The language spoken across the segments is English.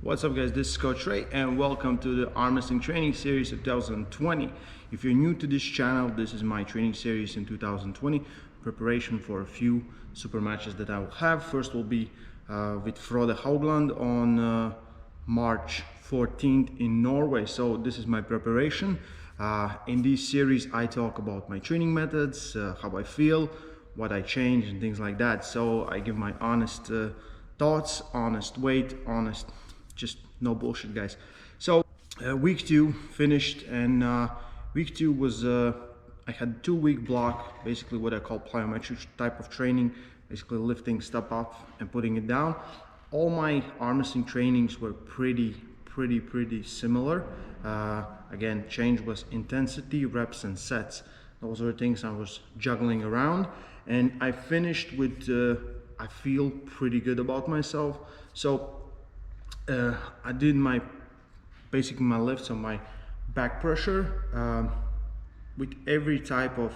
What's up guys, this is Coach Ray and welcome to the arm wrestling training series of 2020. If you're new to this channel, this is my training series in 2020, preparation for a few super matches that I will have. First will be with Frode Haugland on March 14th in Norway. So this is my preparation. In this series I talk about my training methods, how I feel, what I change and things like that. So I give my honest thoughts, honest weight, honest, just no bullshit guys. So week 2 finished, and week 2 was I had 2-week block, basically what I call plyometric type of training, basically lifting stuff up and putting it down. All my arm wrestling trainings were pretty similar. Again, change was intensity, reps and sets. Those are things I was juggling around, and I finished with I feel pretty good about myself. So I did basically my lifts on my back pressure with every type of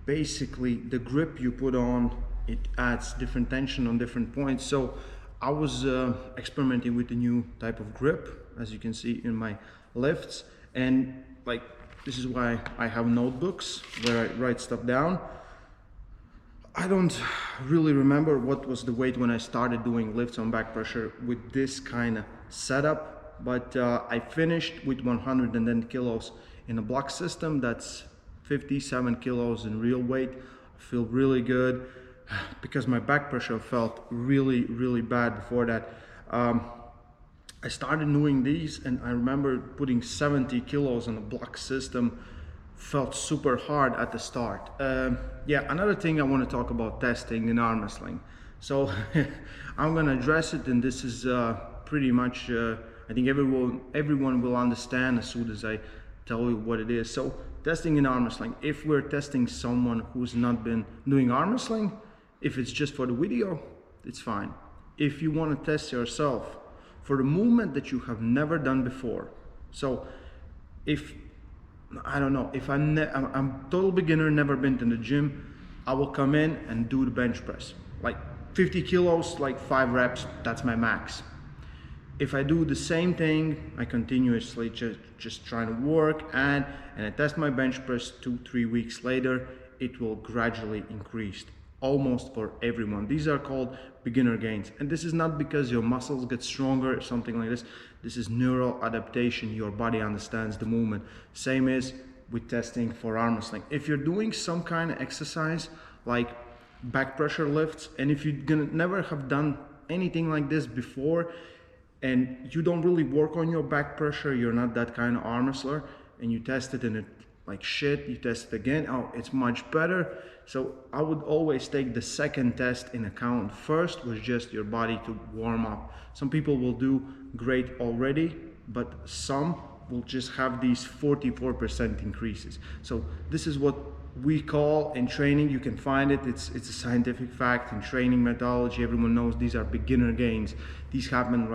basically the grip you put on, it adds different tension on different points. So I was experimenting with a new type of grip, as you can see in my lifts, and like this is why I have notebooks where I write stuff down. I don't really remember what was the weight when I started doing lifts on back pressure with this kind of setup, but I finished with 110 kilos in a block system. That's 57 kilos in real weight. I feel really good because my back pressure felt really bad before that. I started doing these, and I remember putting 70 kilos on a block system. Felt super hard at the start. Yeah, another thing I want to talk about testing in arm wrestling. So I'm gonna address it, and this is pretty much I think everyone will understand as soon as I tell you what it is. So testing in arm wrestling, if we're testing someone who's not been doing arm wrestling, if it's just for the video, it's fine. If you want to test yourself for a movement that you have never done before, so if I don't know, if I'm total beginner, never been to the gym, I will come in and do the bench press, like 50 kilos, like 5 reps, that's my max. If I do the same thing, I continuously just trying to work, and I test my bench press 2-3 weeks later, it will gradually increase, almost for everyone. These are called beginner gains, and this is not because your muscles get stronger or something like this. This is neural adaptation. Your body understands the movement. Same is with testing for arm wrestling. If you're doing some kind of exercise like back pressure lifts, and if you're gonna never have done anything like this before, and you don't really work on your back pressure, you're not that kind of arm wrestler, and you test it and it like shit, you test it again, oh, it's much better. So I would always take the second test in account. First was just your body to warm up. Some people will do great already, but some will just have these 44% increases. So this is what we call in training, you can find it, it's a scientific fact in training methodology. Everyone knows these are beginner gains. These happen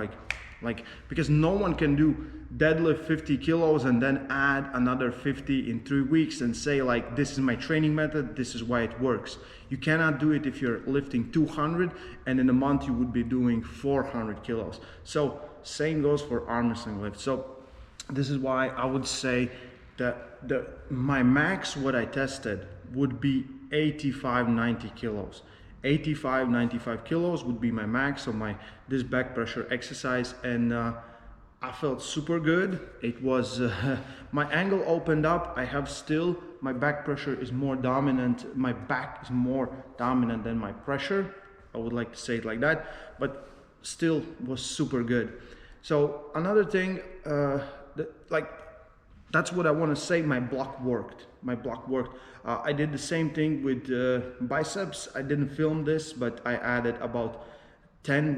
like because no one can do deadlift 50 kilos and then add another 50 in 3 weeks and say like, this is my training method, this is why it works. You cannot do it if you're lifting 200 and in a month you would be doing 400 kilos. So same goes for arm wrestling lifts. So this is why I would say that my max, what I tested, would be 85-90 kilos. 85-95 kilos would be my max on this back pressure exercise, and I felt super good. It was my angle opened up. I have still, my back pressure is more dominant. My back is more dominant than my pressure. I would like to say it like that, but still was super good. So another thing, that's what I want to say. My block worked. I did the same thing with biceps. I didn't film this, but I added about 10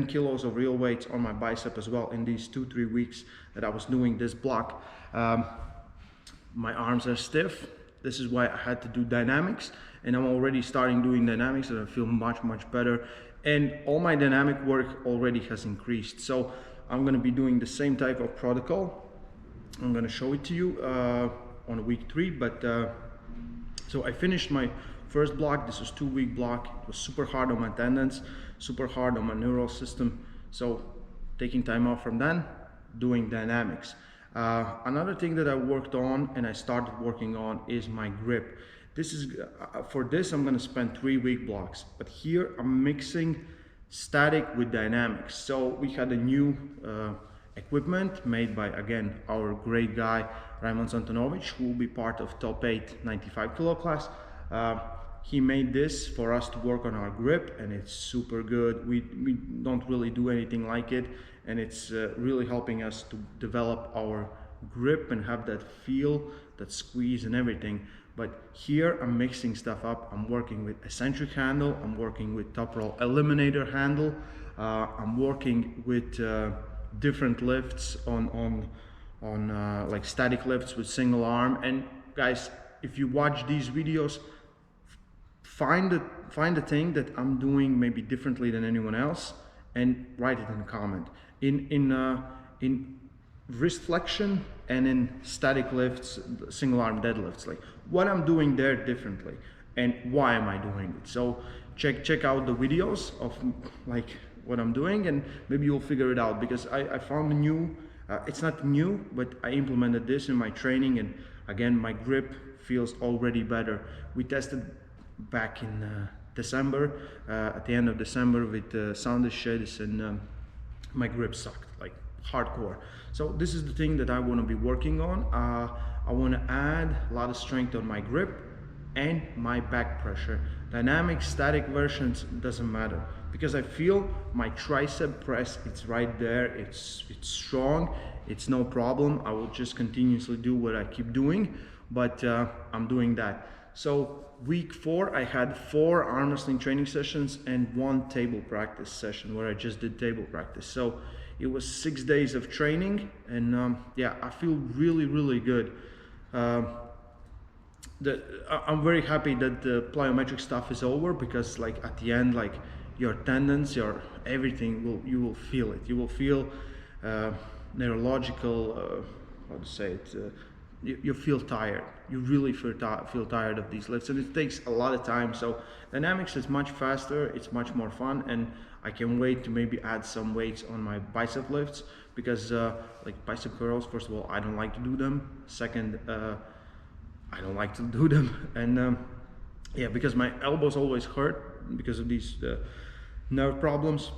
kilos of real weights on my bicep as well in these 2-3 weeks that I was doing this block. My arms are stiff. This is why I had to do dynamics, and I'm already starting doing dynamics, and I feel much better. And all my dynamic work already has increased. So I'm going to be doing the same type of protocol. I'm going to show it to you on week 3, but so I finished my first block. This was 2-week block. It was super hard on my tendons, super hard on my neural system, So taking time off from then, doing dynamics. Another thing that I worked on and I started working on is my grip. This is for this I'm going to spend 3-week blocks, but here I'm mixing static with dynamics. So we had a new equipment made by, again, our great guy Raymond Antonovic, who will be part of top 8 95 kilo class. He made this for us to work on our grip, and it's super good. We don't really do anything like it, and it's really helping us to develop our grip and have that feel, that squeeze and everything. But here I'm mixing stuff up. I'm working with eccentric handle, I'm working with top roll eliminator handle, I'm working with different lifts on like static lifts with single arm. And guys, if you watch these videos, find the thing that I'm doing maybe differently than anyone else and write it in a comment. In wrist flexion and in static lifts, single arm deadlifts, like what I'm doing there differently and why am I doing it. So check out the videos of like what I'm doing, and maybe you'll figure it out, because I found a new, it's not new, but I implemented this in my training, and again my grip feels already better. We tested back in December, at the end of December, with sound sheds, and my grip sucked like hardcore. So this is the thing that I want to be working on. I want to add a lot of strength on my grip and my back pressure. Dynamic, static versions, doesn't matter, because I feel my tricep press, it's right there, it's strong, it's no problem. I will just continuously do what I keep doing, but I'm doing that. So week 4, I had 4 arm wrestling training sessions and 1 table practice session where I just did table practice. So it was 6 days of training, and yeah, I feel really good. I'm very happy that the plyometric stuff is over, because like at the end, like your tendons, your everything, you will feel it. You will feel neurological, how to say it, you feel tired. You really feel tired of these lifts, and it takes a lot of time. So dynamics is much faster, it's much more fun, and I can wait to maybe add some weights on my bicep lifts, because like bicep curls, first of all, I don't like to do them. Second, I don't like to do them, and yeah, because my elbows always hurt because of these nerve problems.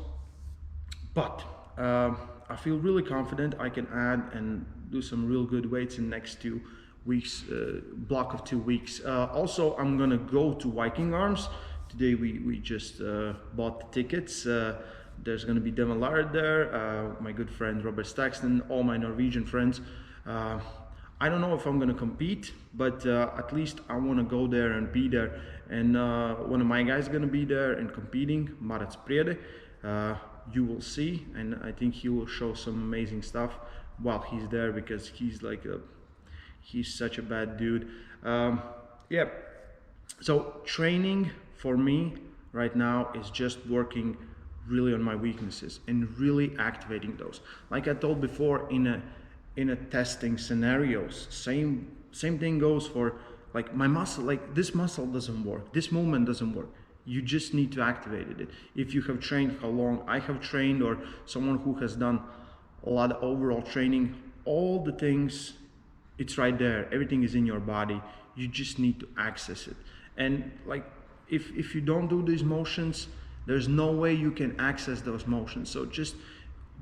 But I feel really confident I can add and do some real good weights in next 2 weeks, block of 2 weeks. Also, I'm gonna go to Viking Arms. Today we just bought the tickets. There's gonna be Devon Lard there, my good friend Robert Stakston, all my Norwegian friends. I don't know if I'm gonna compete, but at least I wanna go there and be there. And one of my guys is gonna be there and competing, Marat Sprede. You will see, and I think he will show some amazing stuff while he's there, because he's like he's such a bad dude. Yeah, so training for me right now is just working really on my weaknesses and really activating those. Like I told before, in a testing scenarios, same thing goes for like my muscle. Like this muscle doesn't work, this movement doesn't work. You just need to activate it. If you have trained how long I have trained, or someone who has done a lot of overall training, all the things, it's right there. Everything is in your body. You just need to access it. And like if you don't do these motions, there's no way you can access those motions. So just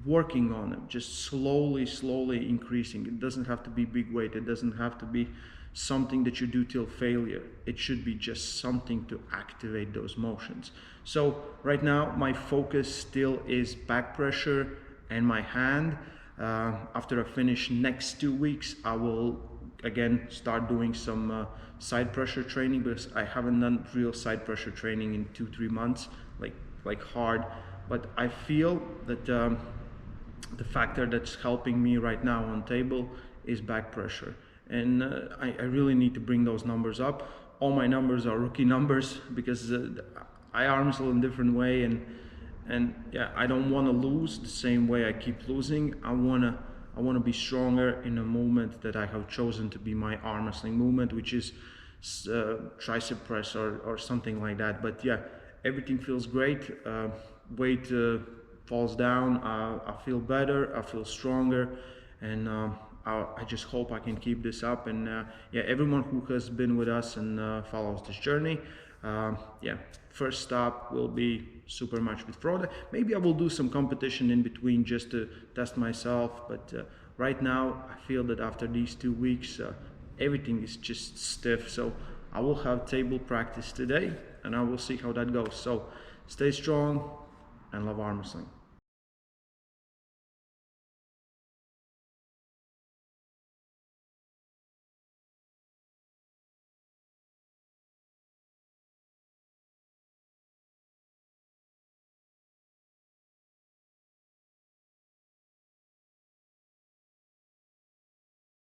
working on them, just slowly increasing. It doesn't have to be big weight. It doesn't have to be something that you do till failure. It should be just something to activate those motions. So right now my focus still is back pressure and my hand. After I finish next 2 weeks, I will again start doing some side pressure training, because I haven't done real side pressure training in 2-3 months, like hard. But I feel that the factor that's helping me right now on table is back pressure, and I really need to bring those numbers up. All my numbers are rookie numbers, because I arm wrestle in a different way, and yeah, I don't want to lose the same way I keep losing. I wanna be stronger in a movement that I have chosen to be my arm wrestling movement, which is tricep press or something like that. But yeah, everything feels great. Weight falls down, I feel better, I feel stronger, and I just hope I can keep this up. And yeah, everyone who has been with us and follows this journey, yeah, first stop will be super match with Frode. Maybe I will do some competition in between just to test myself, but right now I feel that after these 2 weeks everything is just stiff. So I will have table practice today and I will see how that goes. So stay strong and love arm wrestling.